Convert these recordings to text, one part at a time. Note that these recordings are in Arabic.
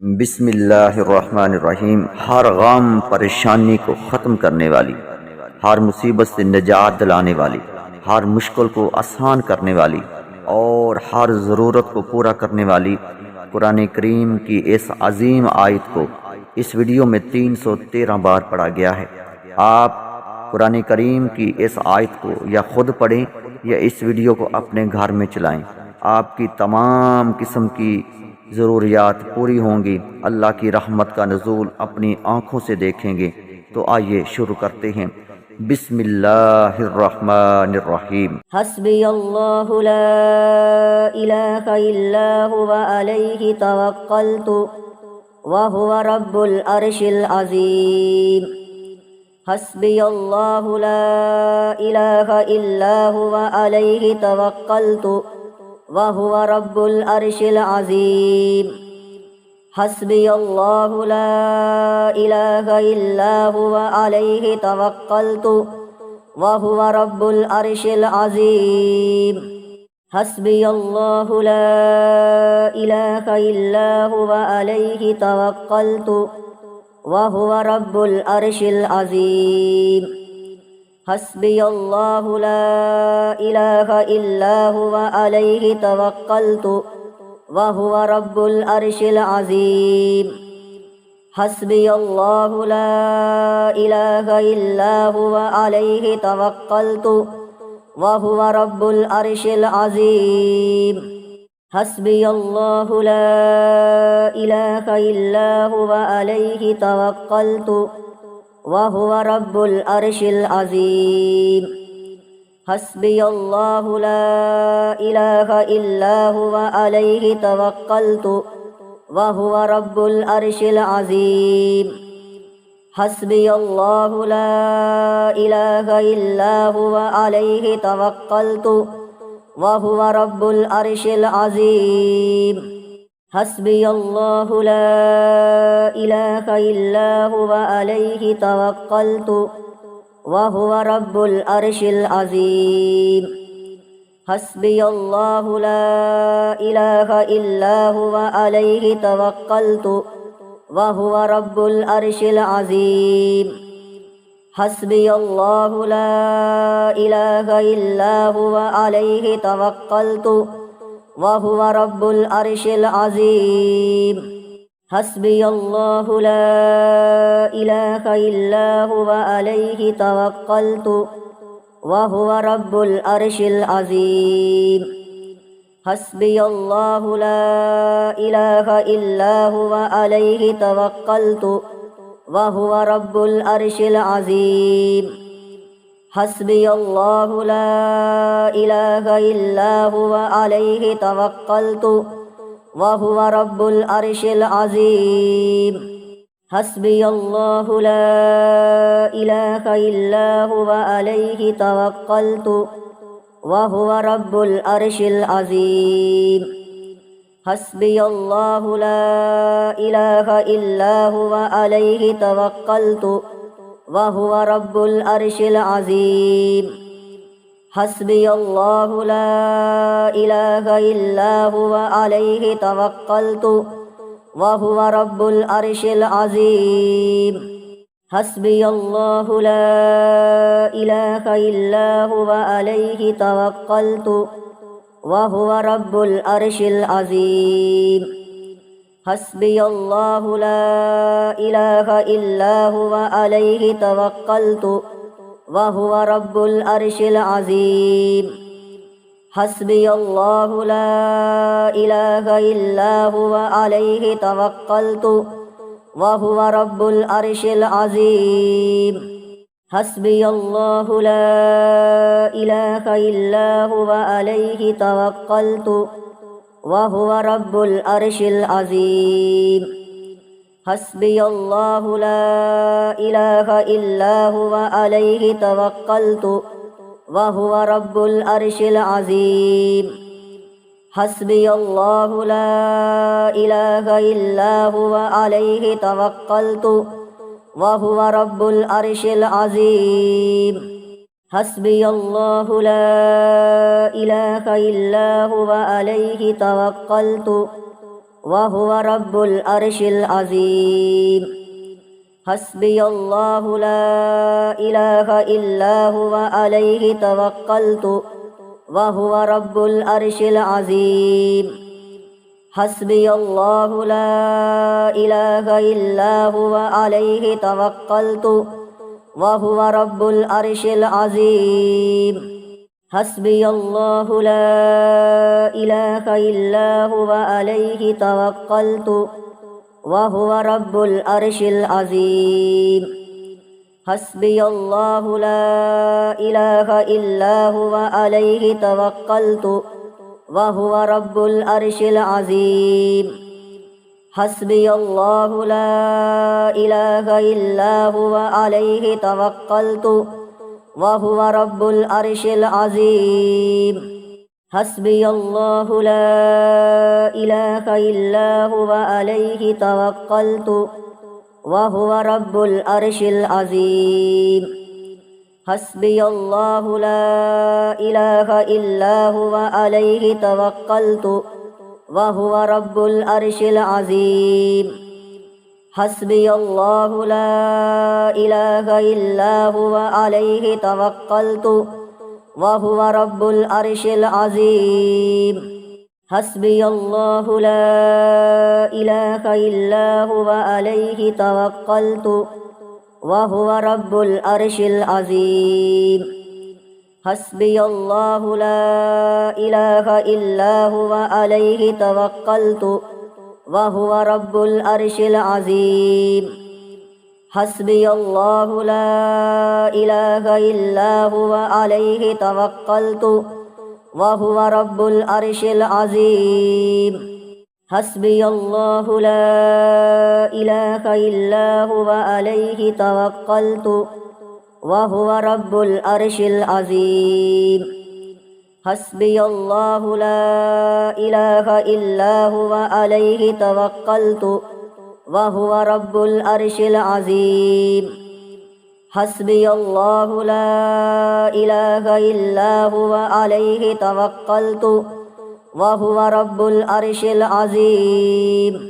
बिस्मिल्लाहिर्रहमानिर्रहीम। हर गम परेशानी को ख़त्म करने वाली, हर मुसीबत से निजात दिलाने वाली, हर मुश्किल को आसान करने वाली और हर ज़रूरत को पूरा करने वाली कुरान करीम की इस अजीम आयत को इस वीडियो में 313 बार पढ़ा गया है। आप कुरान करीम की इस आयत को या खुद पढ़ें या इस वीडियो को अपने घर में चलाएं। आपकी तमाम किस्म की ज़रूरियात पूरी होंगी। अल्लाह की रहमत का नुज़ूल अपनी आँखों से देखेंगे। तो आइए शुरू करते हैं। बिस्मिल्लाहिर्रहमानिर्रहीम। हस्बी अल्लाहु ला इलाहा इल्ला हुवा अलैहि तवक्कलतु व हुवा रब्बुल अर्शिल अज़ीम। हस्बी अल्लाहु ला इलाहा इल्ला हुवा अलैहि तवक्कलतु व हुवा रब्बुल अर्शिल अज़ीम। हस्बी अल्लाहु ला इलाहा इल्ला हुवा अलैहि तवक्कलतु व हुवा रब्बुल अर्शिल अज़ीम। हस्बी अल्लाहु ला इलाहा इल्ला हुवा अलैहि तवक्कलतु व हुवा रब्बुल अर्शिल अज़ीम। हस्बी अल्लाहु ला इलाहा इल्ला हुवा अलैहि तवक्कलतु व हुवा रब्बुल अर्शिल अज़ीम। हस्बी अल्लाहु ला इलाहा इल्ला हुवा अलैहि तवक्कलतु व हुवा रब्बुल अर्शिल अज़ीम। हस्बी अल्लाहु ला इलाहा इल्ला हुवा अलैहि तवक्कलतु व हुवा रब्बुल अर्शिल अज़ीम। हस्बी अल्लाहु ला इलाहा इल्ला हुवा अलैहि तवक्कलतु व हुवा रब्बुल अर्शिल अज़ीम। हस्बी अल्लाहु ला इलाहा इल्ला हुवा अलैहि तवक्कलतु व हुवा रब्बुल अर्शिल अज़ीम। हस्बी अल्लाहु ला इलाहा इल्ला हुवा अलैहि तवक्कलतु व हुवा रब्बुल अर्शिल अज़ीम। हस्बी अल्लाहु ला इलाहा इल्ला हुवा अलैहि तवक्कलतु व हुवा रब्बुल अर्शिल अज़ीम। हस्बी अल्लाहु ला इलाहा इल्ला हुवा अलैहि तवक्कलतु व हुवा रब्बुल अर्शिल अज़ीम। हस्बी अल्लाहु ला इलाहा इल्ला हुवा अलैहि तवक्कलतु व हुवा रब्बुल अर्शिल अज़ीम। हस्बी अल्लाहु ला इलाहा इल्ला हुवा अलैहि तवक्कलतु व हुवा रब्बुल अर्शिल अज़ीम। हस्बी अल्लाहु ला इलाहा इल्ला हुवा अलैहि तवक्कलतु व हुवा रब्बुल अर्शिल अज़ीम। हस्बी अल्लाहु ला इलाहा इल्ला हुवा अलैहि तवक्कलतु व हुवा रब्बुल अर्शिल अज़ीम। हस्बी अल्लाहु ला इलाहा इल्ला हुवा अलैहि तवक्कलतु व हुवा रब्बुल अर्शिल अज़ीम। हस्बी अल्लाहु ला इलाहा इल्ला हुवा अलैहि तवक्कलतु व हुवा रब्बुल अर्शिल अज़ीम। हस्बी अल्लाहु ला इलाहा इल्ला हुवा अलैहि तवक्कलतु व हुवा रब्बुल अर्शिल अज़ीम। हस्बी अल्लाहु ला इलाहा इल्ला हुवा अलैहि तवक्कलतु व हुवा रब्बुल अर्शिल अज़ीम। हस्बी अल्लाहु ला इलाहा इल्ला हुवा अलैहि तवक्कलतु व हुवा रब्बुल अर्शिल अज़ीम। हस्बी अल्लाहु ला इलाहा इल्ला हुवा अलैहि तवक्कलतु व हुवा रब्बुल अर्शिल अज़ीम। हस्बी अल्लाहु ला इलाहा इल्ला हुवा अलैहि तवक्कलतु व हुवा रब्बुल अर्शिल अज़ीम। हस्बी अल्लाहु ला इलाहा इल्ला हुवा अलैहि तवक्कलतु व हुवा रब्बुल अर्शिल अज़ीम। हस्बी अल्लाहु ला इलाहा इल्ला हुवा अलैहि तवक्कलतु وهو رب العرش العظيم حسبي الله لا إله إلا هو عليه توكلت وهو رب العرش العظيم حسبي الله لا إله إلا هو عليه توكلت وهو رب العرش العظيم حسبي الله لا إله إلا هو عليه توكلت وهو رب العرش العظيم حسبي الله لا إله إلا هو عليه توكلت وهو رب العرش العظيم حسبي الله لا إله إلا هو عليه توكلت وهو رب العرش العظيم حسبي الله لا إله إلا هو عليه توكلت وهو رب العرش العظيم حسبي الله لا إله إلا هو عليه توكلت وهو رب العرش العظيم حسبي الله لا إله إلا هو عليه توكلت وهو رب العرش العظيم حسبي الله لا إله إلا هو عليه توكلت وهو رب العرش العظيم حسبي الله لا إله إلا هو عليه توكلت وهو رب العرش العظيم حسبي الله لا إله إلا هو عليه توكلت وهو رب العرش العظيم حسبي الله لا إله إلا هو عليه توكلت وهو رب العرش العظيم حسبي الله لا إله إلا هو عليه توكلت وهو رب العرش العظيم حسبي الله لا إله إلا هو عليه توكلت وهو رب العرش العظيم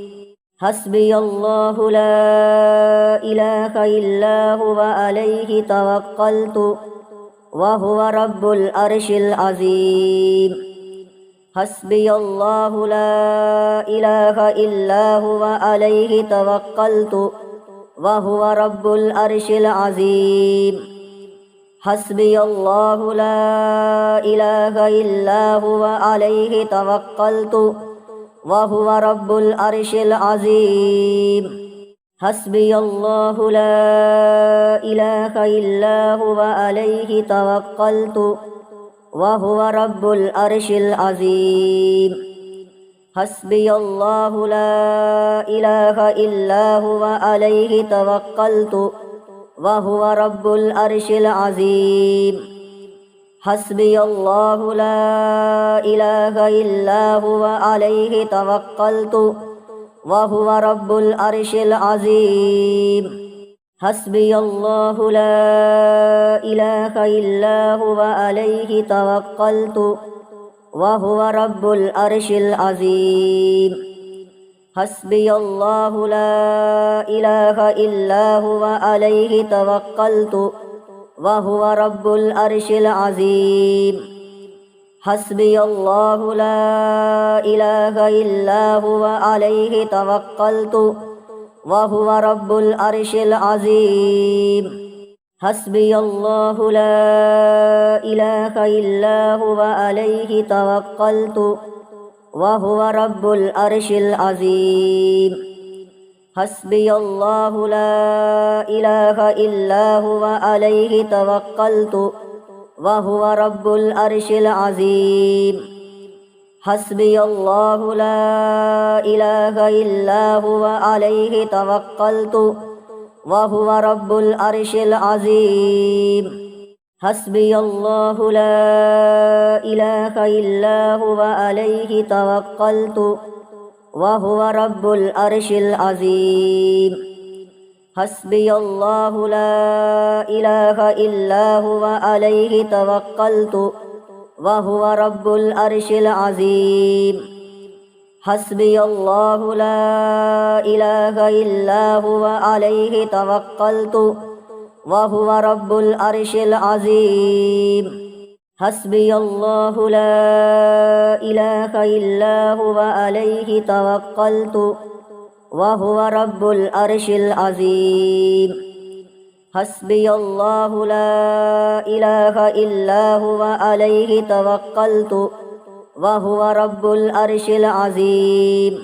حسبي الله لا إله إلا هو عليه توكلت وهو رب العرش العظيم حسبي الله لا إله إلا هو عليه توكلت وهو رب العرش العظيم حسبي الله لا إله إلا هو عليه توكلت وهو رب العرش العظيم حسبي الله لا إله إلا هو عليه توكلت وهو رب العرش العظيم حسبي الله لا إله إلا هو عليه توكلت وهو رب العرش العظيم حسبي الله لا إله إلا هو عليه توكلت وهو رب العرش العظيم حسبي الله لا إله إلا هو عليه توكلت وهو رب العرش العظيم حسبي الله لا إله إلا هو عليه توكلت وهو رب العرش العظيم حسبي الله لا إله إلا هو عليه توكلت وهو رب العرش العظيم حسبي الله لا إله إلا هو عليه توكلت وهو رب العرش العظيم حسبي الله لا إله إلا هو عليه توكلت وهو رب العرش العظيم حسبي الله لا إله إلا هو عليه توكلت وهو رب العرش العظيم حسبي الله لا إله إلا هو عليه توكلت وهو رب العرش العظيم حسبي الله لا إله إلا هو عليه توكلت وهو رب العرش العظيم حسبي الله لا إله إلا هو عليه توكلت وهو رب العرش العظيم حسبي الله لا إله إلا هو عليه توكلت وهو رب العرش العظيم حسبي الله لا إله إلا هو عليه توكلت وهو رب العرش العظيم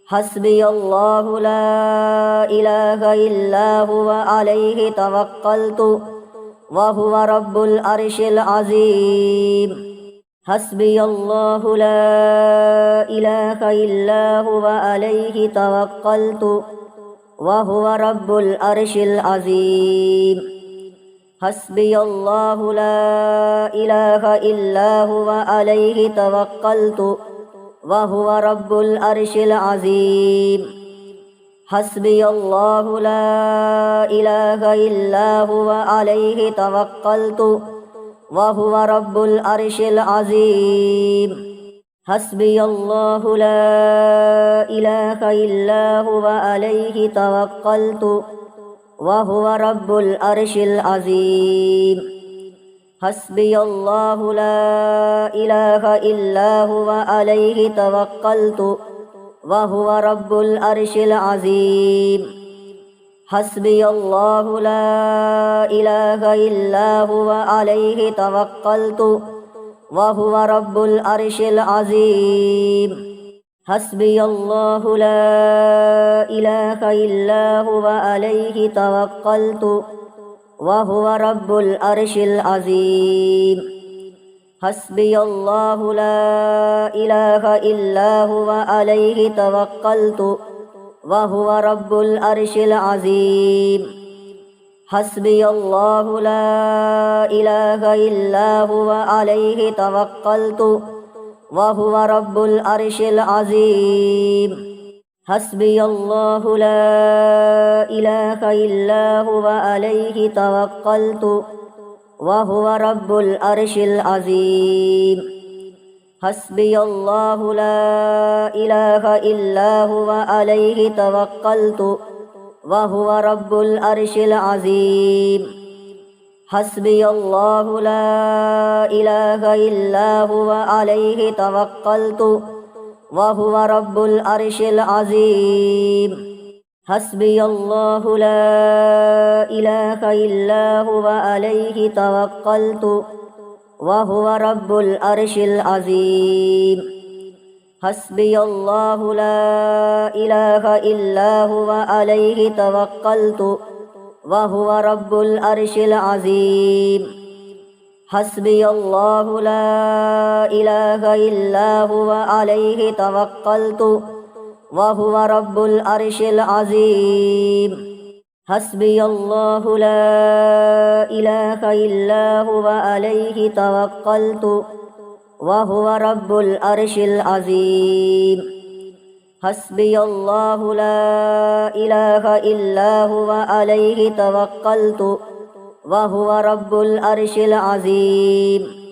حسبي الله لا إله إلا هو عليه توكلت وهو رب العرش العظيم حسبي الله لا إله إلا هو عليه توكلت وهو رب العرش العظيم حسبي الله لا إله إلا هو عليه توكلت وهو رب العرش العظيم حسبي الله لا إله إلا هو عليه توكلت وهو رب العرش العظيم حسبي الله لا إله إلا هو عليه توكلت وهو رب العرش العظيم حسبي الله لا إله إلا هو عليه توكلت وهو رب العرش العظيم حسبي الله لا إله إلا هو عليه توكلت وهو رب العرش العظيم حسبي الله لا إله إلا هو عليه توكلت وهو رب العرش العظيم حسبي الله لا إله إلا هو عليه توكلت وهو رب العرش العظيم حسبي الله لا إله إلا هو عليه توكلت وهو رب العرش العظيم حسبي الله لا إله إلا هو عليه توكلت وهو رب العرش العظيم حسبي الله لا إله إلا هو عليه توكلت وهو رب العرش العظيم حسبي الله لا إله إلا هو عليه توكلت وهو رب العرش العظيم حسبي الله لا إله إلا هو عليه توكلت وهو رب العرش العظيم حسبي الله لا إله إلا هو عليه توكلت وهو رب العرش العظيم حسبي الله لا إله إلا هو عليه توكلت وهو رب العرش العظيم حسبي الله لا إله إلا هو عليه توكلت وهو رب العرش العظيم حسبي الله لا إله إلا هو عليه توكلت وهو رب العرش العظيم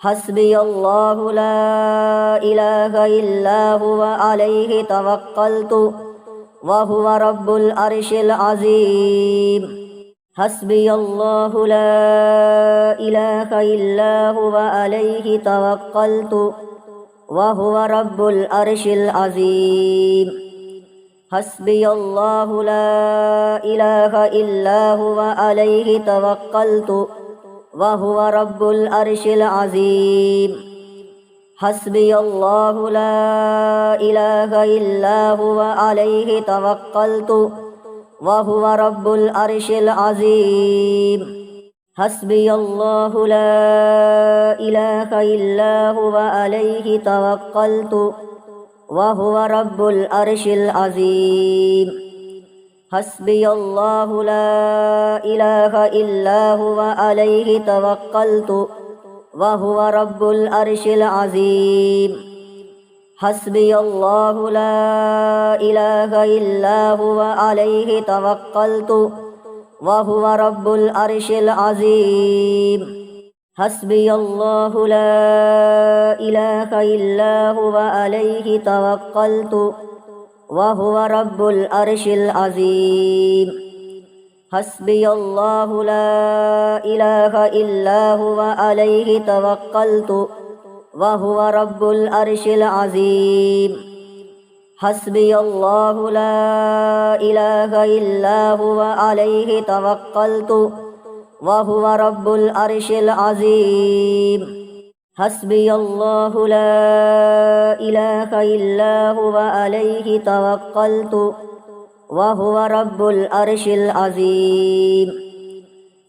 حسبي الله لا إله إلا هو عليه توكلت وهو رب العرش العظيم حسبي الله لا إله إلا هو عليه توكلت وهو رب العرش العظيم حسبي الله لا إله إلا هو عليه توكلت وهو رب العرش العظيم حسبي الله لا إله إلا هو عليه توكلت وهو رب العرش العظيم حسبي الله لا إله إلا هو عليه توكلت وهو رب العرش العظيم حسبي الله لا إله إلا هو عليه توكلت وهو رب العرش العظيم حسبي الله لا إله إلا هو عليه توكلت وهو رب العرش العظيم حسبي الله لا إله إلا هو عليه توكلت وهو رب العرش العظيم حسبي الله لا إله إلا هو عليه توكلت وهو رب العرش العظيم حسبي الله لا إله إلا هو عليه توكلت وهو رب العرش العظيم حسبي الله لا إله إلا هو عليه توكلت وهو رب العرش العظيم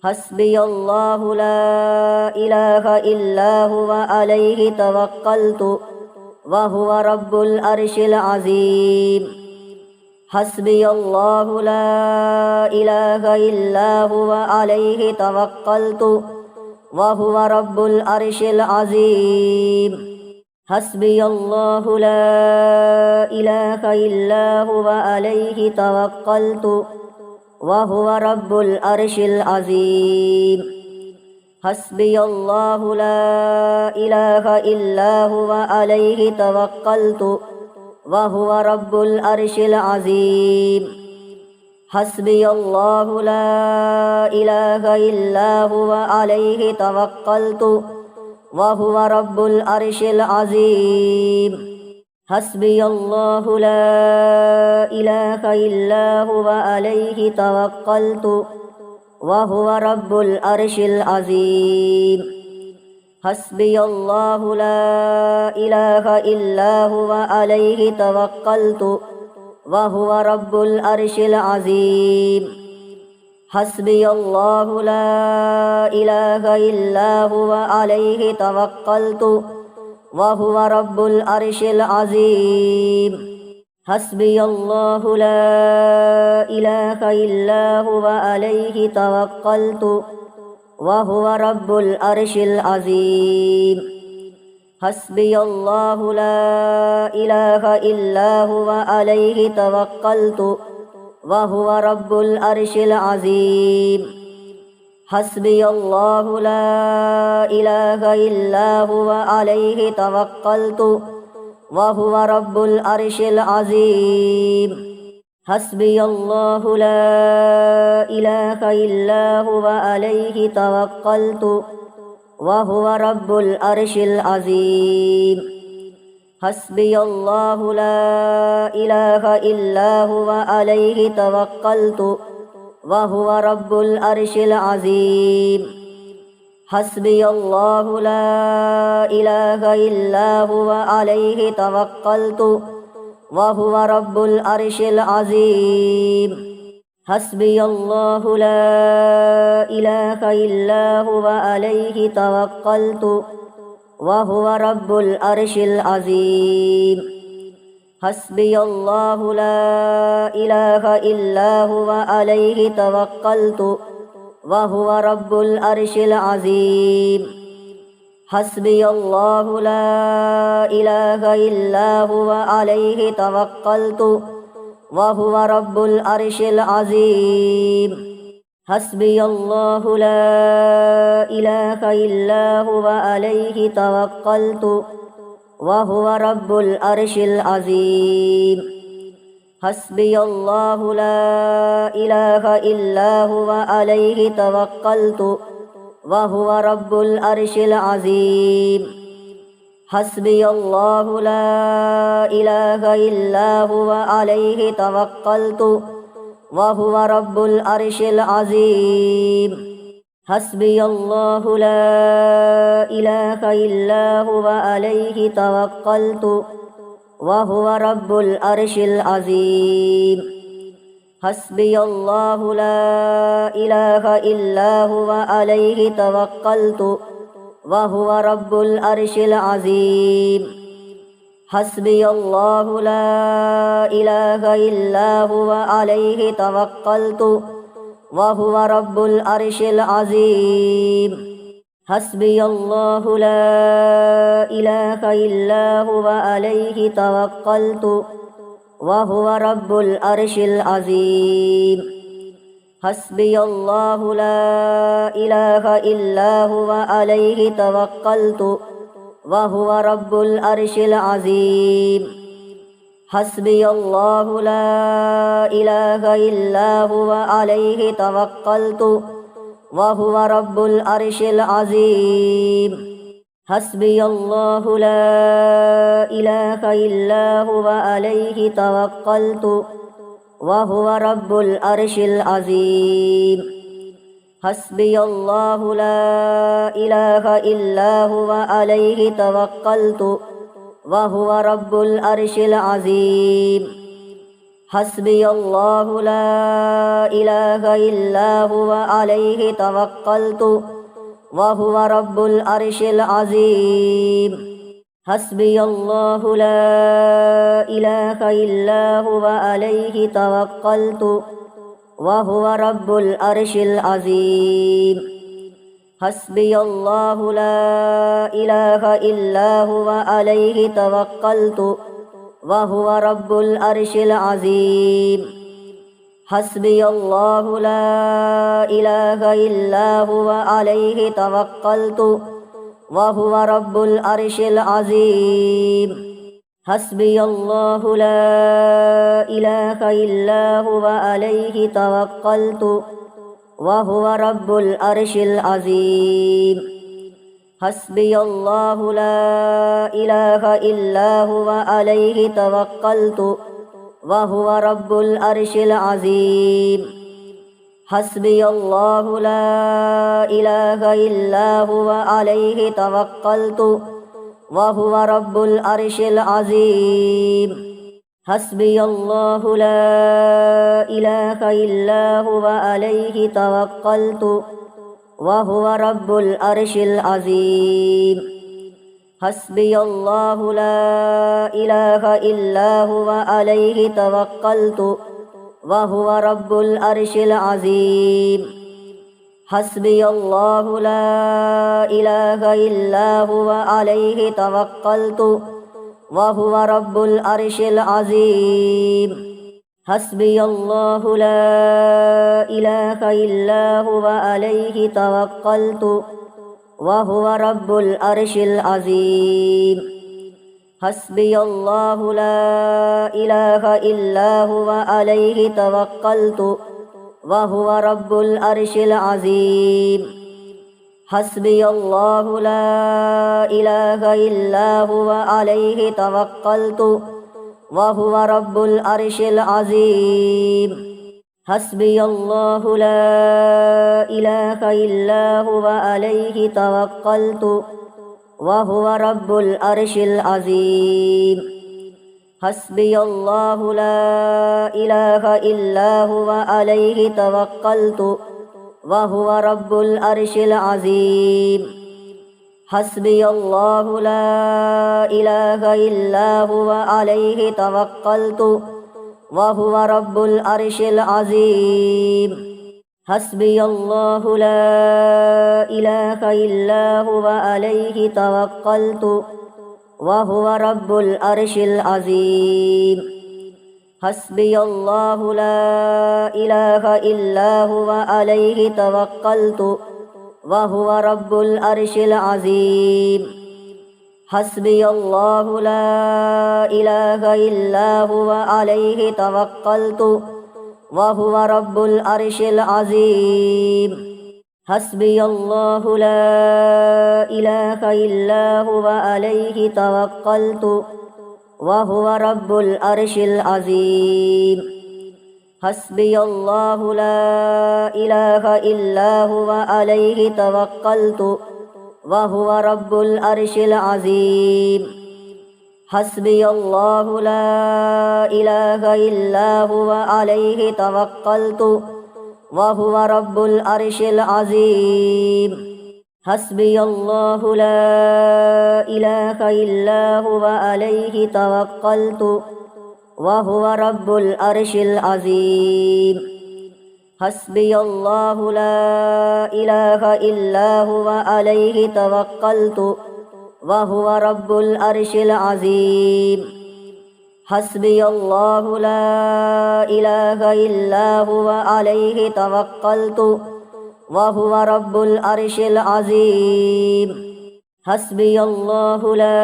حسبي الله لا إله إلا هو عليه توكلت وهو رب العرش العظيم حسبي الله لا إله إلا هو عليه توكلت وهو رب العرش العظيم حسبي الله لا إله إلا هو عليه توكلت وهو رب العرش العظيم حسبي الله لا إله إلا هو عليه توكلت وهو رب العرش العظيم حسبي الله لا إله إلا هو عليه توكلت وهو رب العرش العظيم حسبي الله لا إله إلا هو عليه توكلت وهو رب العرش العظيم حسبي الله لا إله إلا هو عليه توكلت وهو رب العرش العظيم حسبي الله لا إله إلا هو عليه توكلت وهو رب العرش العظيم حسبي الله لا إله إلا هو عليه توكلت وهو رب العرش العظيم حسبي الله لا إله إلا هو عليه توكلت وهو رب العرش العظيم حسبي الله لا إله إلا هو عليه توكلت وهو رب العرش العظيم حسبي الله لا إله إلا هو عليه توكلت وهو رب العرش العظيم حسبي الله لا إله إلا هو عليه توكلت وهو رب العرش العظيم حسبي الله لا إله إلا هو عليه توكلت وهو رب العرش العظيم حسبي الله لا إله إلا هو عليه توكلت وهو رب العرش العظيم حسبي الله لا إله إلا هو عليه توكلت وهو رب العرش العظيم حسبي الله لا إله إلا هو عليه توكلت وهو رب العرش العظيم حسبي الله لا إله إلا هو عليه توكلت وهو رب العرش العظيم حسبي الله لا إله إلا هو عليه توكلت وهو رب العرش العظيم حسبي الله لا إله إلا هو عليه توكلت وهو رب العرش العظيم حسبي الله لا إله إلا هو عليه توكلت وهو رب العرش العظيم حسبي الله لا إله إلا هو عليه توكلت وهو رب العرش العظيم حسبي الله لا إله إلا هو عليه توكلت وهو رب العرش العظيم حسبي الله لا إله إلا هو عليه توكلت وهو رب العرش العظيم حسبي الله لا إله إلا هو عليه توكلت وهو رب العرش العظيم حسبي الله لا إله إلا هو عليه توكلت وهو رب العرش العظيم حسبي الله لا إله إلا هو عليه توكلت وهو رب العرش العظيم حسبي الله لا إله إلا هو عليه توكلت وهو رب العرش العظيم حسبي الله لا إله إلا هو عليه توكلت وهو رب العرش العظيم حسبي الله لا إله إلا هو عليه توكلت وهو رب العرش العظيم حسبي الله لا إله إلا هو عليه توكلت وهو رب العرش العظيم حسبي الله لا إله إلا هو عليه توكلت وهو رب العرش العظيم حسبي الله لا إله إلا هو عليه توكلت وهو رب العرش العظيم حسبي الله لا إله إلا هو عليه توكلت وهو رب العرش العظيم حسبي الله لا إله إلا هو عليه توكلت وهو رب العرش العظيم حسبي الله لا إله إلا هو عليه توكلت وهو رب العرش العظيم حسبي الله لا إله إلا هو عليه توكلت وهو رب العرش العظيم حسبي الله لا إله إلا هو عليه توكلت وهو رب العرش العظيم حسبي الله لا إله إلا هو عليه توكلت وهو رب العرش العظيم حسبي الله لا إله إلا هو عليه توكلت وهو رب العرش العظيم حسبي الله لا إله إلا هو عليه توكلت وهو رب العرش العظيم حسبي الله لا إله إلا هو عليه توكلت وهو رب العرش العظيم حسبي الله لا إله إلا هو عليه توكلت وهو رب العرش العظيم حسبي الله لا إله إلا هو عليه توكلت وهو رب العرش العظيم حسبي الله لا إله إلا هو عليه توكلت وهو رب العرش العظيم حسبي الله لا إله إلا هو عليه توكلت وهو رب العرش العظيم حسبي الله لا إله إلا هو عليه توكلت وهو رب العرش العظيم حسبي الله لا إله إلا هو عليه توكلت وهو رب العرش العظيم حسبي الله لا إله إلا هو عليه توكلت وهو رب العرش العظيم حسبي الله لا إله إلا هو عليه توكلت وهو رب العرش العظيم حسبي الله لا إله إلا هو عليه توكلت وهو رب العرش العظيم حسبي الله لا إله إلا هو عليه توكلت وهو رب العرش العظيم حسبي الله لا إله إلا هو عليه توكلت وهو رب العرش العظيم حسبي الله لا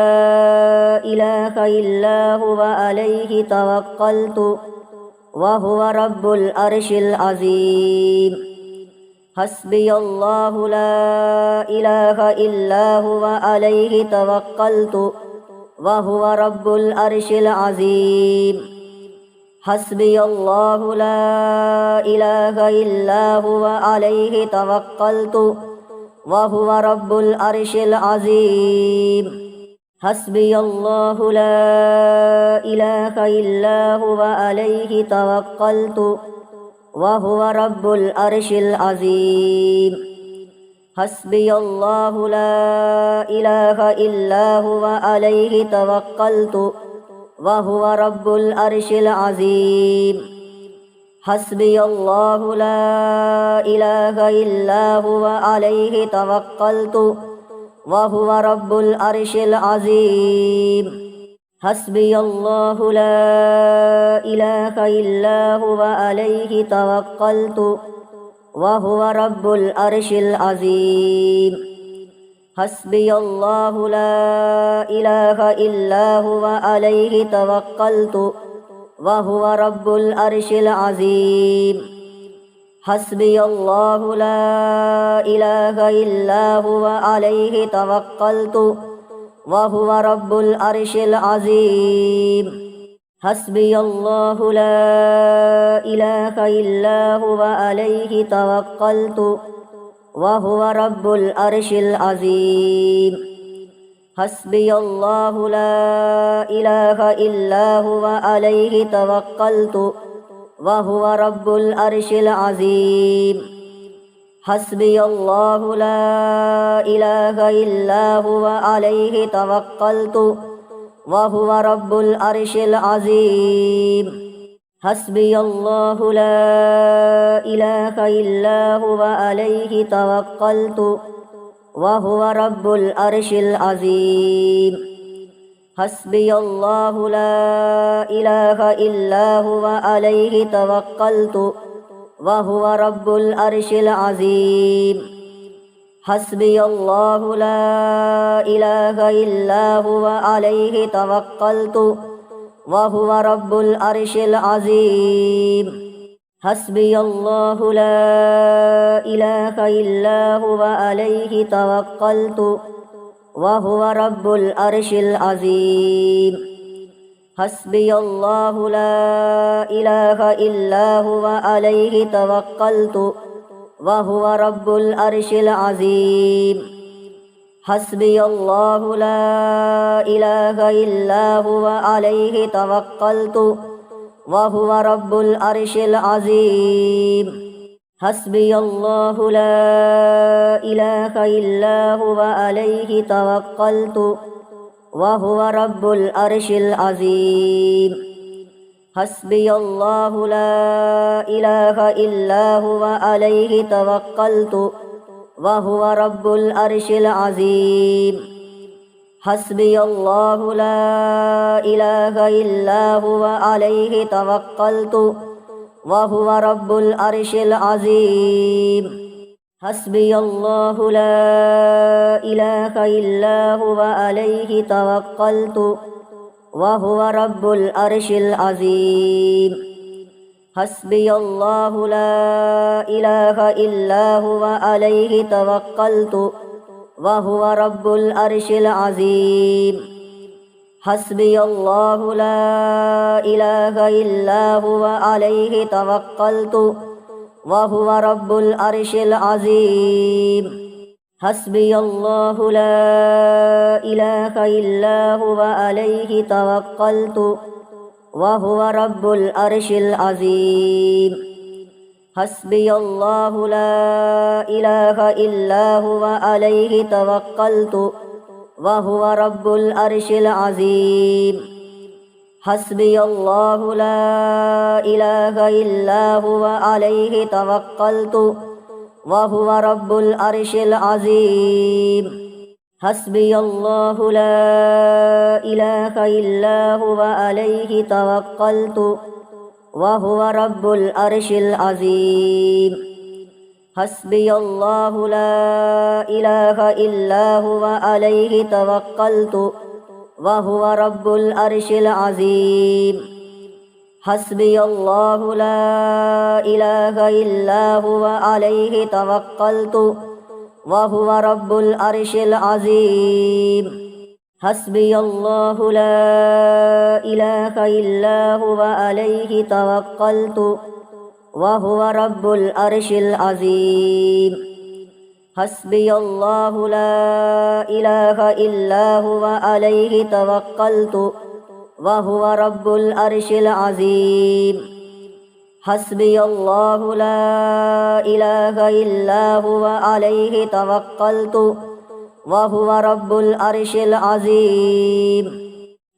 إله إلا هو عليه توكلت وهو رب العرش العظيم حسبي الله لا إله إلا هو عليه توكلت وهو رب العرش العظيم حسبي الله لا إله إلا هو عليه توكلت وهو رب العرش العظيم حسبي الله لا إله إلا هو عليه توكلت وهو رب العرش العظيم حسبي الله لا إله إلا هو عليه توكلت وهو رب العرش العظيم حسبي الله لا إله إلا هو عليه توكلت وهو رب العرش العظيم حسبي الله لا إله إلا هو عليه توكلت وهو رب العرش العظيم حسبي الله لا إله إلا هو عليه توكلت وهو رب العرش العظيم حسبي الله لا إله إلا هو عليه توكلت وهو رب العرش العظيم حسبي الله لا إله إلا هو عليه توكلت وهو رب العرش العظيم حسبي الله لا إله إلا هو عليه توكلت وهو رب العرش العظيم حسبي الله لا إله إلا هو عليه توكلت وهو رب العرش العظيم حسبي الله لا إله إلا هو عليه توكلت وهو رب العرش العظيم حسبي الله لا إله إلا هو عليه توكلت وهو رب العرش العظيم حسبي الله لا إله إلا هو عليه توكلت وهو رب العرش العظيم حسبي الله لا إله إلا هو عليه توكلت وهو رب العرش العظيم حسبي الله لا إله إلا هو عليه توكلت وهو رب العرش العظيم حسبي الله لا إله إلا هو عليه توكلت وهو رب العرش العظيم حسبي الله لا إله إلا هو عليه توكلت وهو رب العرش العظيم حسبي الله لا إله إلا هو عليه توكلت وهو رب العرش العظيم حسبي الله لا إله إلا هو عليه توكلت وهو رب العرش العظيم حسبي الله لا إله إلا هو عليه توكلت وهو رب العرش العظيم حسبي الله لا إله إلا هو عليه توكلت وهو رب العرش العظيم حسبي الله لا إله إلا هو عليه توكلت وهو رب العرش العظيم حسبي الله لا إله إلا هو عليه توكلت وهو رب العرش العظيم حسبي الله لا إله إلا هو عليه توكلت وهو رب العرش العظيم حسبي الله لا إله إلا هو عليه توكلت وهو رب العرش العظيم حسبي الله لا إله إلا هو عليه توكلت وهو رب العرش العظيم حسبي الله لا إله إلا هو عليه توكلت وهو رب العرش العظيم حسبي الله لا إله إلا هو عليه توكلت وهو رب العرش العظيم حسبي الله لا إله إلا هو عليه توكلت وهو رب العرش العظيم حسبي الله لا إله إلا هو عليه توكلت وهو رب العرش العظيم حسبي الله لا إله إلا هو عليه توكلت وهو رب العرش العظيم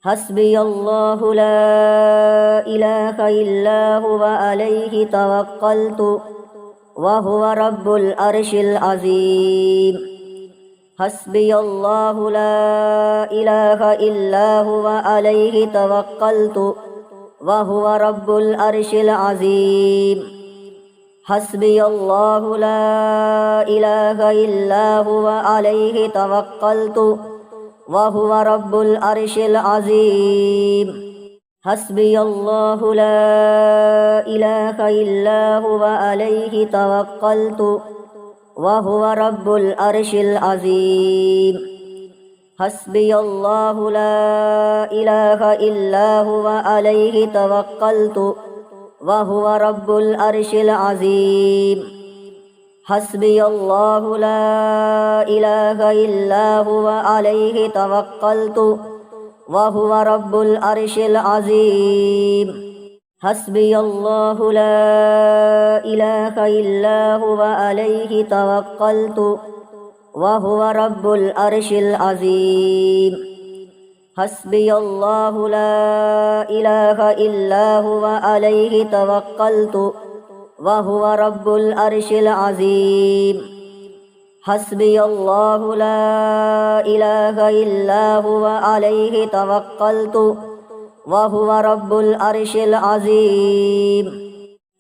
حسبي الله لا إله إلا هو عليه توكلت وهو رب العرش العظيم حسبي الله لا إله إلا هو عليه توكلت وهو رب العرش العظيم حسبي الله لا إله إلا هو عليه توكلت وهو رب العرش العظيم حسبي الله لا إله إلا هو عليه توكلت وهو رب العرش العظيم حسبي الله لا إله إلا هو عليه توكلت وهو رب العرش العظيم حسبي الله لا إله إلا هو عليه توكلت وهو رب العرش العظيم حسبي الله لا إله إلا هو عليه توكلت وهو رب العرش العظيم حسبي الله لا إله إلا هو عليه توكلت وهو رب العرش العظيم حسبي الله لا إله إلا هو عليه توكلت وهو رب العرش العظيم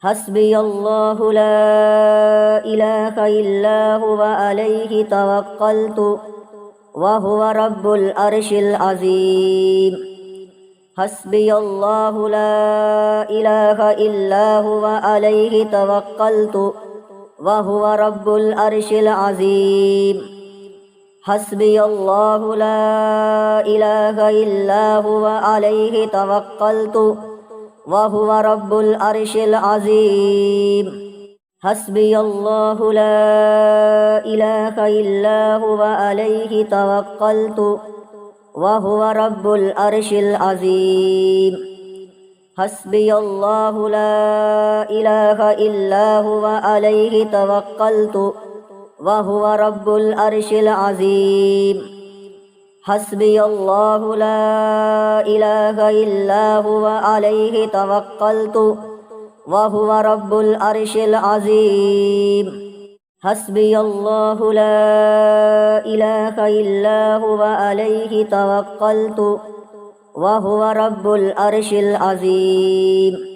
حسبي الله لا إله إلا هو عليه توكلت وهو رب العرش العظيم حسبي الله لا إله إلا هو عليه توكلت وهو رب العرش العظيم حسبي الله لا إله إلا هو عليه توكلت وهو رب العرش العظيم حسبي الله لا إله إلا هو عليه توكلت وهو رب العرش العظيم حسبي الله لا إله إلا هو عليه توكلت وهو رب العرش العظيم حسبي الله لا إله إلا هو عليه توكلت وهو رب العرش العظيم حسبي الله لا إله إلا هو عليه توكلت وهو رب العرش العظيم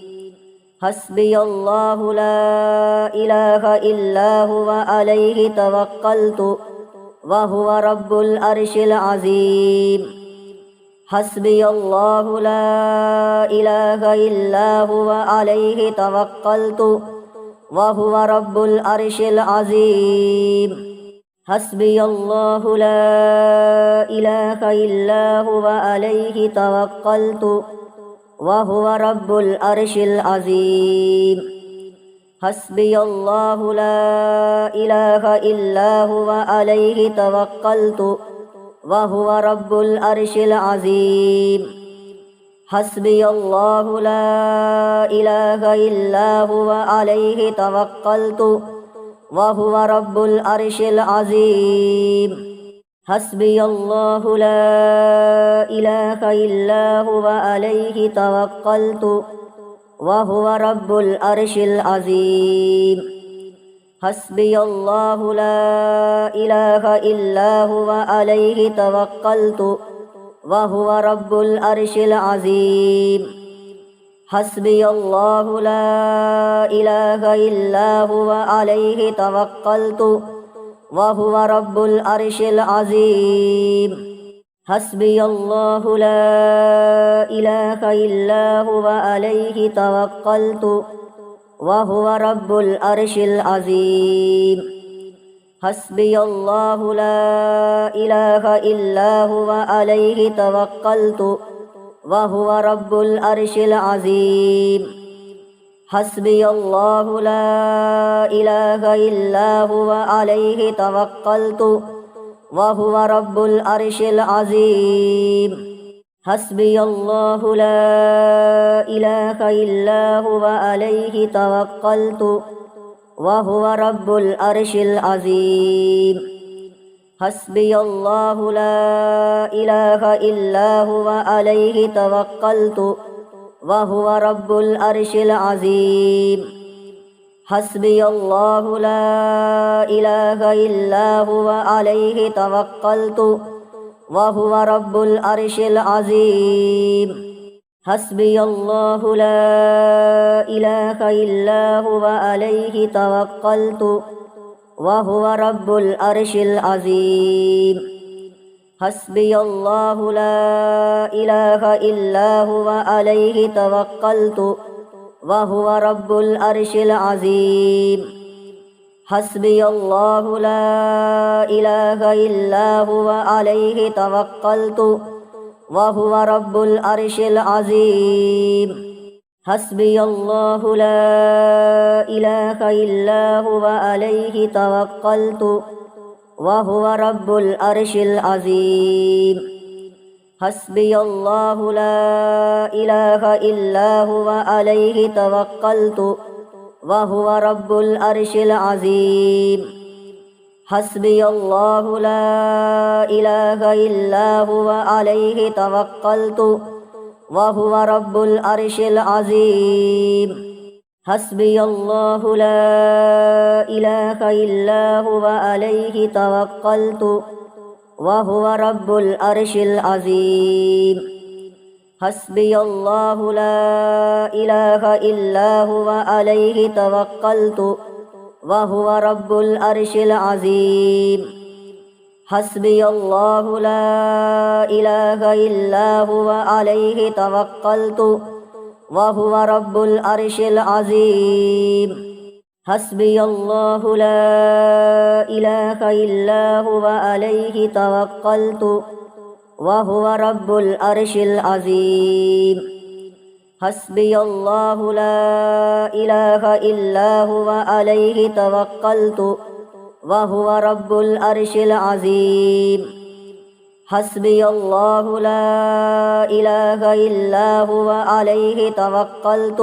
حسبي الله لا إله إلا هو عليه توكلت وهو رب العرش العظيم حسبي الله لا إله إلا هو عليه توكلت وهو رب العرش العظيم حسبي الله لا إله إلا هو عليه توكلت وهو رب العرش العظيم حسبي الله لا إله إلا هو عليه توكلت وهو رب العرش العظيم حسبي الله لا إله إلا هو عليه توكلت وهو رب العرش العظيم حسبي الله لا إله إلا هو عليه توكلت وهو رب العرش العظيم حسبي الله لا إله إلا هو عليه توكلت وهو رب العرش العظيم حسبي الله لا إله إلا هو عليه توكلت وهو رب العرش العظيم حسبي الله لا إله إلا هو عليه توكلت وهو رب العرش العظيم حسبي الله لا إله إلا هو عليه توكلت وهو رب العرش العظيم حسبي الله لا إله إلا هو عليه توكلت وهو رب العرش العظيم حسبي الله لا إله إلا هو عليه توكلت وهو رب العرش العظيم حسبي الله لا إله إلا هو عليه توكلت وهو رب العرش العظيم حسبي الله لا إله إلا هو عليه توكلت وهو رب العرش العظيم حسبي الله لا إله إلا هو عليه توكلت وهو رب العرش العظيم حسبي الله لا إله إلا هو عليه توكلت وهو رب العرش العظيم حسبي الله لا إله إلا هو عليه توكلت وهو رب العرش العظيم حسبي الله لا إله إلا هو عليه توكلت وهو رب العرش العظيم حسبي الله لا إله إلا هو عليه توكلت وهو رب العرش العظيم حسبي الله لا إله إلا هو عليه توكلت وهو رب العرش العظيم حسبي الله لا إله إلا هو عليه توكلت وهو رب العرش العظيم حسبي الله لا إله إلا هو عليه توكلت وهو رب العرش العظيم حسبي الله لا إله إلا هو عليه توكلت وهو رب العرش العظيم حسبي الله لا إله إلا هو عليه توكلت وهو رب العرش العظيم حسبي الله لا إله إلا هو عليه توكلت وهو رب العرش العظيم حسبي الله لا إله إلا هو عليه توكلت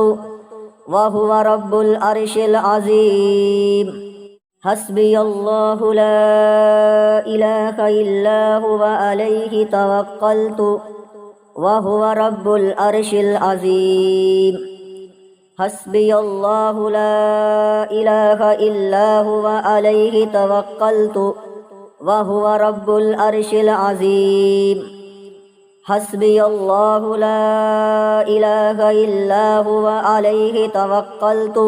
وهو رب العرش العظيم حسبي الله لا إله إلا هو عليه توكلت وهو رب العرش العظيم حسبي الله لا إله إلا هو عليه توكلت وهو رب العرش العظيم حسبي الله لا إله إلا هو عليه توكلت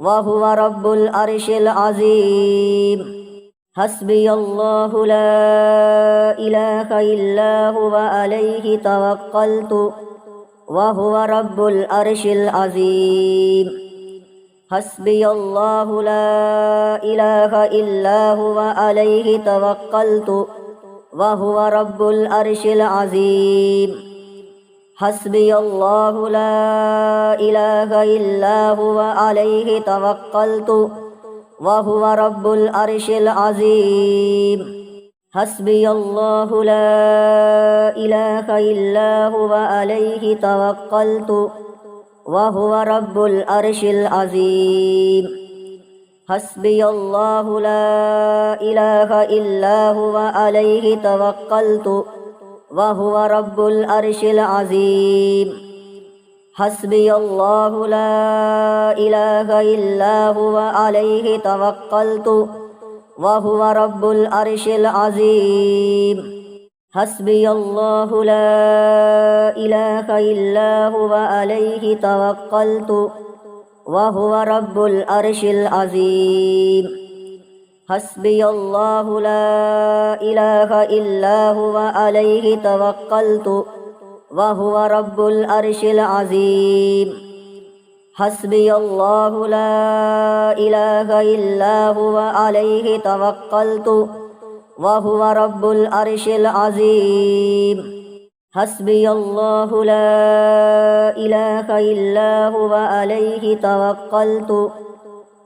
وهو رب العرش العظيم حسبي الله لا إله إلا هو عليه توكلت وهو رب العرش العظيم حسبي الله لا إله إلا هو عليه توكلت وهو رب العرش العظيم حسبي الله لا إله إلا هو عليه توكلت وهو رب العرش العظيم حسبي الله لا إله إلا هو عليه توكلت وهو رب العرش العظيم حسبي الله لا إله إلا هو عليه توكلت وهو رب العرش العظيم حسبي الله لا إله إلا هو عليه توكلت وهو رب العرش العظيم حسبي الله لا إله إلا هو عليه توكلت وهو رب العرش العظيم حسبي الله لا إله إلا هو عليه توكلت وهو رب العرش العظيم حسبي الله لا إله إلا هو عليه توكلت وهو رب العرش العظيم حسبي الله لا إله إلا هو عليه توكلت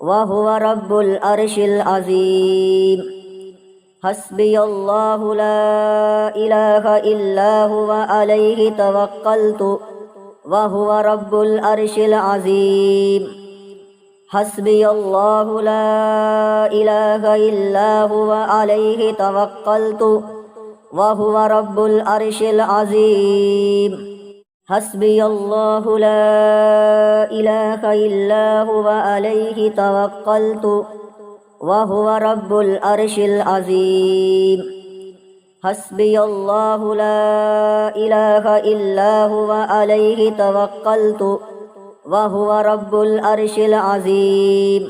وهو رب العرش العظيم حسبي الله لا إله إلا هو عليه توكلت وهو رب العرش العظيم حسبي الله لا إله إلا هو عليه توكلت وهو رب العرش العظيم حسبي الله لا إله إلا هو عليه توكلت وهو رب العرش العظيم حسبي الله لا إله إلا هو عليه توكلت وهو رب العرش العظيم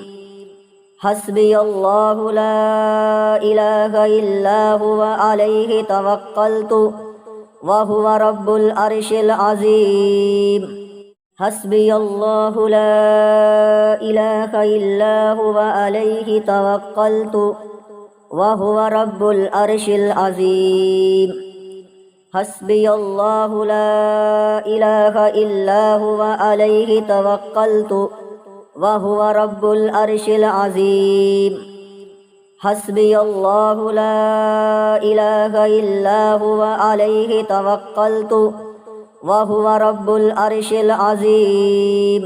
حسبي الله لا إله إلا هو عليه توكلت وهو رب العرش العظيم حسبي الله لا إله إلا هو عليه توكلت وهو رب العرش العظيم حسبي الله لا إله إلا هو عليه توكلت وهو رب العرش العظيم حسبي الله لا إله إلا هو عليه توكلت وهو رب العرش العظيم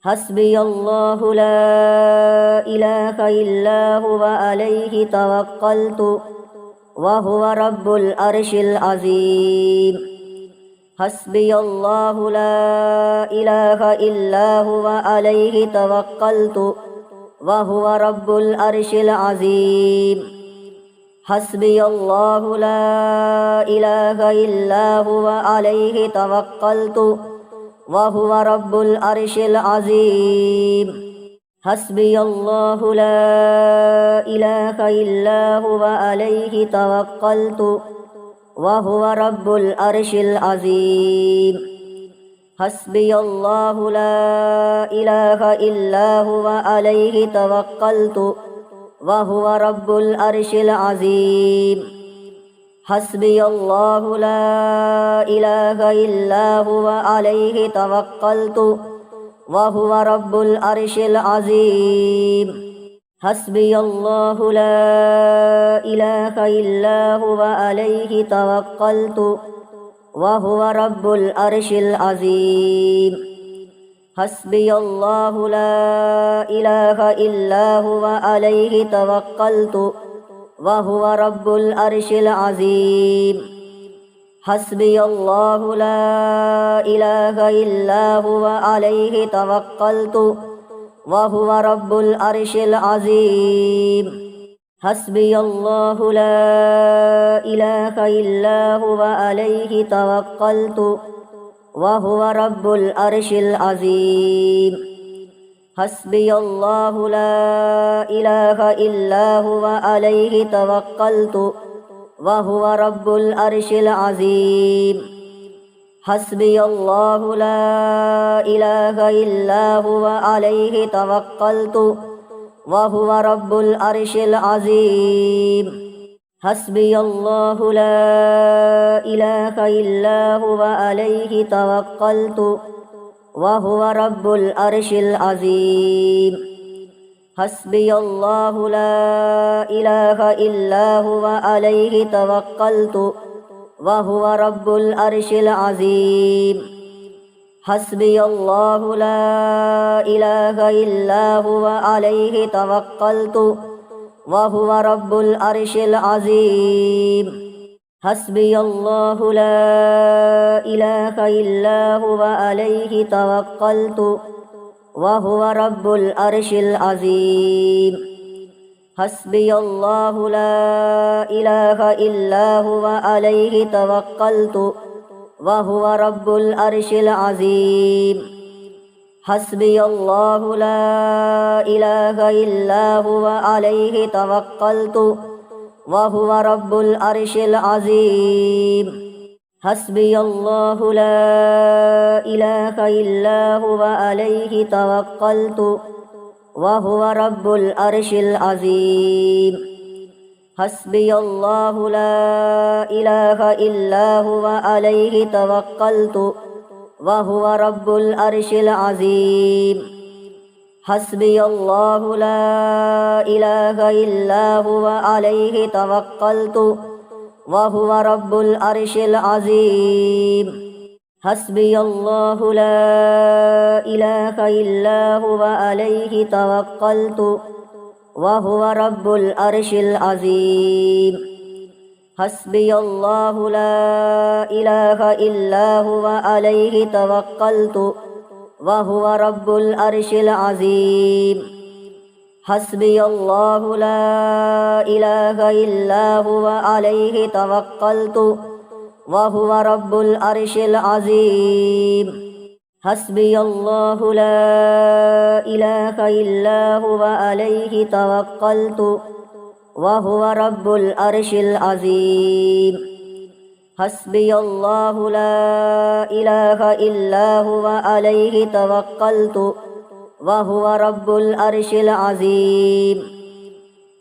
حسبي الله لا إله إلا هو عليه توكلت وهو رب العرش العظيم حسبي الله لا إله إلا هو عليه توكلت وهو رب العرش العظيم حسبي الله لا إله إلا هو عليه توكلت وهو رب العرش العظيم حسبي الله لا إله إلا هو عليه توكلت وهو رب العرش العظيم حسبي الله لا إله إلا هو عليه توكلت وهو رب العرش العظيم حسبي الله لا إله إلا هو عليه توكلت وهو رب العرش العظيم حسبي الله لا إله إلا هو عليه توكلت وهو رب العرش العظيم حسبي الله لا إله إلا هو عليه توكلت وهو رب العرش العظيم حسبي الله لا إله إلا هو عليه توكلت وهو رب العرش العظيم حسبي الله لا إله إلا هو عليه توكلت وهو رب العرش العظيم حسبي الله لا إله إلا هو عليه توكلت وهو رب العرش العظيم حسبي الله لا إله إلا هو عليه توكلت وهو رب العرش العظيم حسبي الله لا إله إلا هو عليه توكلت وهو رب العرش العظيم حسبي الله لا إله إلا هو عليه توكلت وهو رب العرش العظيم حسبي الله لا إله إلا هو عليه توكلت وهو رب العرش العظيم حسبي الله لا إله إلا هو عليه توكلت وهو رب العرش العظيم حسبي الله لا إله إلا هو عليه توكلت وهو رب العرش العظيم حسبي الله لا إله إلا هو عليه توكلت وهو رب العرش العظيم حسبي الله لا إله إلا هو عليه توكلت وهو رب العرش العظيم حسبي الله لا إله إلا هو عليه توكلت وهو رب العرش العظيم حسبي الله لا إله إلا هو عليه توكلت وهو رب العرش العظيم حسبي الله لا إله إلا هو عليه توكلت وهو رب العرش العظيم حسبي الله لا إله إلا هو عليه توكلت وهو رب العرش العظيم حسبي الله لا إله إلا هو عليه توكلت وهو رب العرش العظيم حسبي الله لا إله إلا هو عليه توكلت وهو رب العرش العظيم حسبي الله لا إله إلا هو عليه توكلت وهو رب العرش العظيم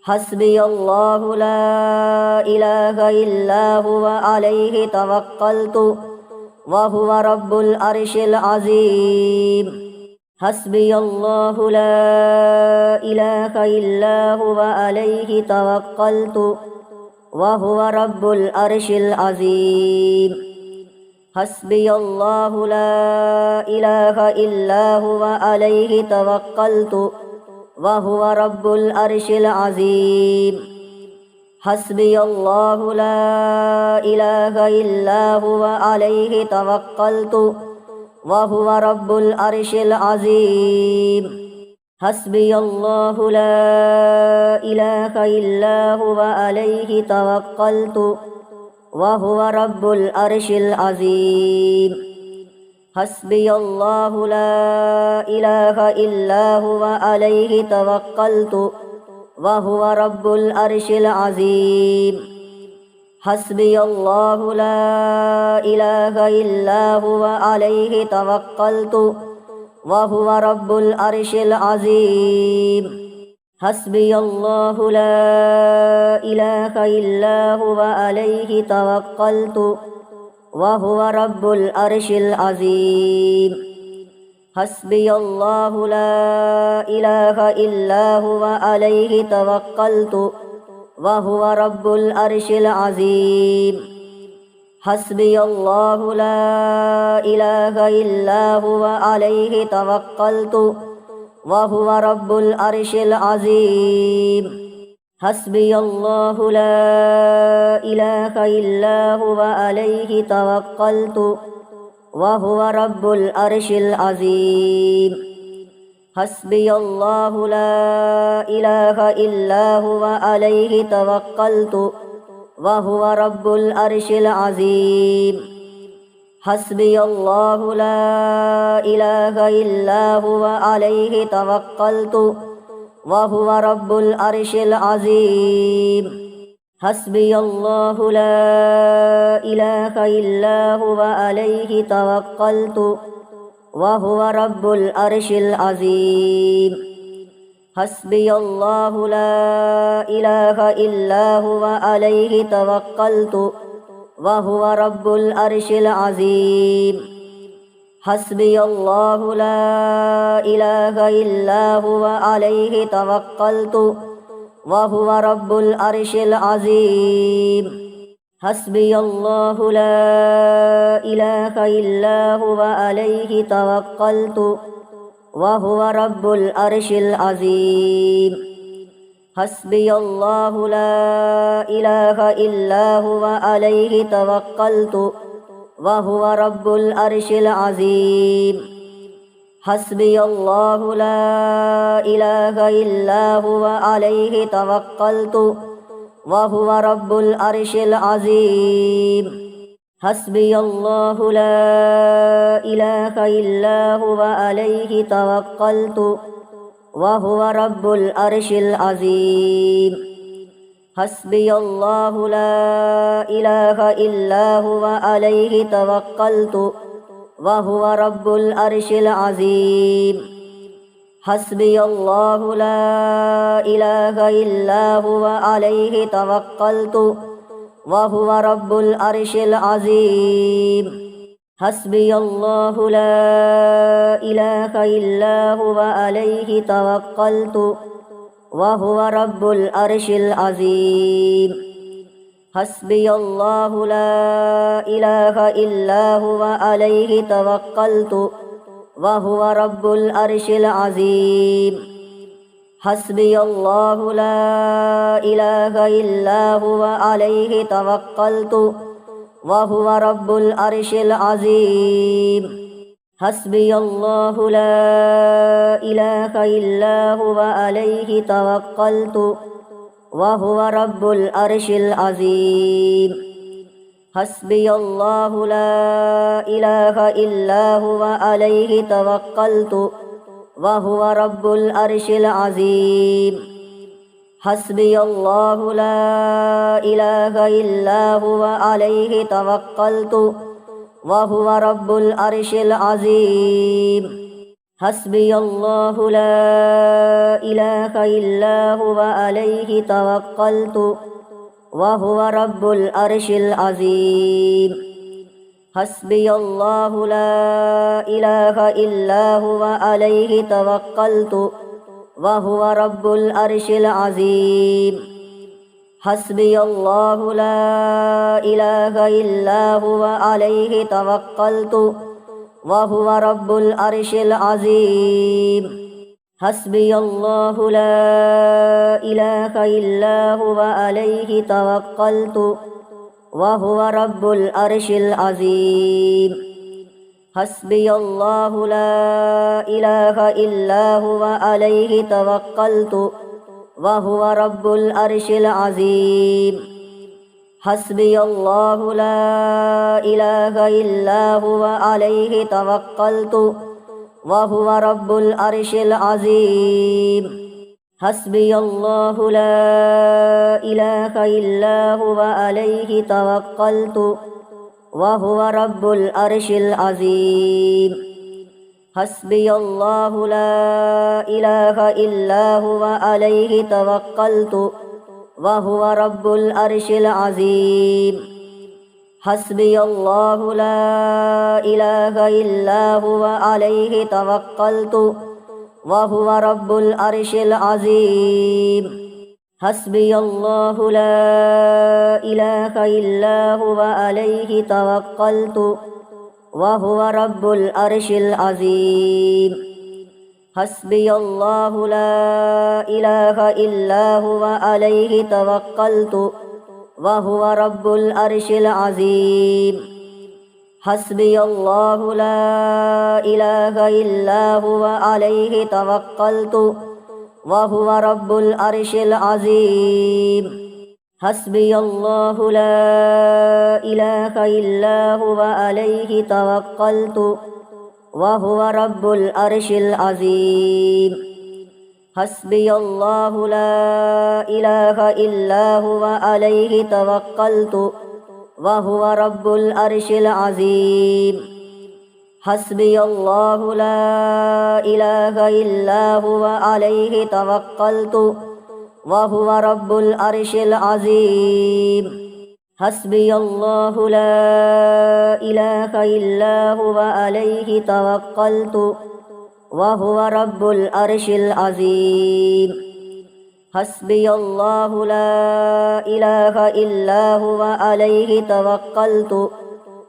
حسبي الله لا إله إلا هو عليه توكلت وهو رب العرش العظيم حسبي الله لا إله إلا هو عليه توكلت وهو رب العرش العظيم حسبي الله لا إله إلا هو عليه توكلت وهو رب العرش العظيم حسبي الله لا إله إلا هو عليه توكلت وهو رب العرش العظيم حسبي الله لا إله إلا هو عليه توكلت وهو رب العرش العظيم حسبي الله لا إله إلا هو عليه توكلت وهو رب العرش العظيم حسبي الله لا إله إلا هو عليه توكلت وهو رب العرش العظيم حسبي الله لا إله إلا هو عليه توكلت وهو رب العرش العظيم حسبي الله لا إله إلا هو عليه توكلت وهو رب العرش العظيم حسبي الله لا إله إلا هو عليه توكلت وهو رب العرش العظيم حسبي الله لا إله إلا هو عليه توكلت وهو رب العرش العظيم حسبي الله لا إله إلا هو عليه توكلت وهو رب العرش العظيم حسبي الله لا إله إلا هو عليه توكلت وهو رب العرش العظيم حسبي الله لا إله إلا هو عليه توكلت وهو رب العرش العظيم حسبي الله لا إله إلا هو عليه توكلت وهو رب العرش العظيم حسبي الله لا إله إلا هو عليه توكلت وهو رب العرش العظيم حسبي الله لا إله إلا هو عليه توكلت وهو رب العرش العظيم حسبي الله لا إله إلا هو عليه توكلت وهو رب العرش العظيم حسبي الله لا إله إلا هو عليه توكلت وهو رب العرش العظيم حسبي الله لا إله إلا هو عليه توكلت وهو رب العرش العظيم حسبي الله لا إله إلا هو عليه توكلت وهو رب العرش العظيم حسبي الله لا إله إلا هو عليه توكلت وهو رب العرش العظيم حسبي الله لا إله إلا هو عليه توكلت وهو رب العرش العظيم حسبي الله لا إله إلا هو عليه توكلت وهو رب العرش العظيم حسبي الله لا إله إلا هو عليه توكلت وهو رب العرش العظيم حسبي الله لا إله إلا هو عليه توكلت وهو رب العرش العظيم حسبي الله لا إله إلا هو عليه توكلت وهو رب العرش العظيم حسبي الله لا إله إلا هو عليه توكلت وهو رب العرش العظيم حسبي الله لا إله إلا هو عليه توكلت وهو رب العرش العظيم حسبي الله لا إله إلا هو عليه توكلت وهو رب العرش العظيم حسبي الله لا إله إلا هو عليه توكلت وهو رب العرش العظيم حسبي الله لا إله إلا هو عليه توكلت وهو رب العرش العظيم حسبي الله لا إله إلا هو عليه توكلت وهو رب العرش العظيم حسبي الله لا إله إلا هو عليه توكلت وهو رب العرش العظيم حسبي الله لا إله إلا هو عليه توكلت وهو رب العرش العظيم حسبي الله لا إله إلا هو عليه توكلت وهو رب العرش العظيم حسبي الله لا إله إلا هو عليه توكلت وهو رب العرش العظيم حسبي الله لا إله إلا هو عليه توكلت وهو رب العرش العظيم حسبي الله لا إله إلا هو عليه توكلت وهو رب العرش العظيم حسبي الله لا إله إلا هو عليه توكلت وهو رب العرش العظيم حسبي الله لا إله إلا هو عليه توكلت وهو رب العرش العظيم حسبي الله لا إله إلا هو عليه توكلت وهو رب العرش العظيم حسبي الله لا إله إلا هو عليه توكلت وهو رب العرش العظيم حسبي الله لا إله إلا هو عليه توكلت وهو رب العرش العظيم حسبي الله لا إله إلا هو عليه توكلت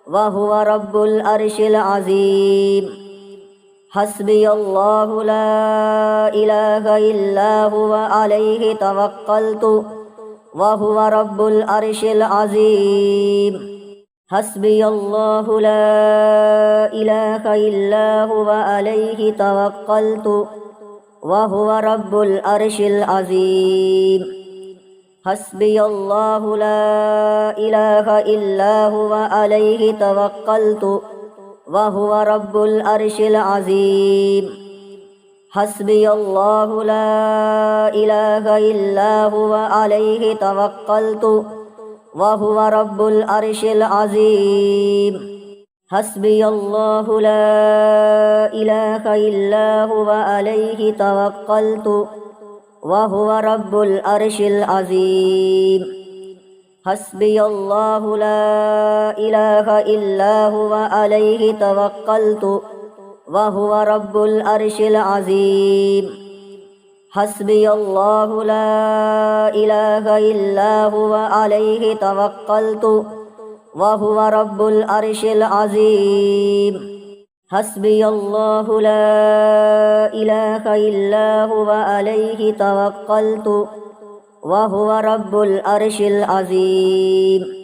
وهو رب العرش العظيم हस्बी अल्लाहु ला इलाहा इल्ला हुवा अलैहि तवक्कलतु व हुवा रब्बुल अर्शिल अज़ीम। हस्बी अल्लाहु ला इलाहा इल्ला हुवा अलैहि तवक्कलतु व हुवा रब्बुल अर्शिल अज़ीम। हस्बी अल्लाहु ला इलाहा इल्ला हुवा अलैहि तवक्कलतु व हुवा रब्बुल अर्शिल अज़ीम। हस्बी अल्लाहु ला इलाहा इल्ला हुवा अलैहि तवक्कलतु व हुवा रब्बुल अर्शिल अज़ीम। हस्बी अल्लाहु ला इलाहा इल्ला हुवा अलैहि तवक्कलतु व हुवा रब्बुल अर्शिल अज़ीम। हस्बी अल्लाहु ला इलाहा इल्ला हुवा अलैहि तवक्कलतु व हुवा रब्बुल अर्शिल अज़ीम। हस्बी अल्लाहु ला इलाहा इल्ला हुवा अलैहि तवक्कलतु व हुवा रब्बुल अर्शिल अज़ीम। हस्बी अल्लाहु ला इलाहा इल्ला हुवा अलैहि तवक्कलतु व हुवा रब्बुल अर्शिल अज़ीम।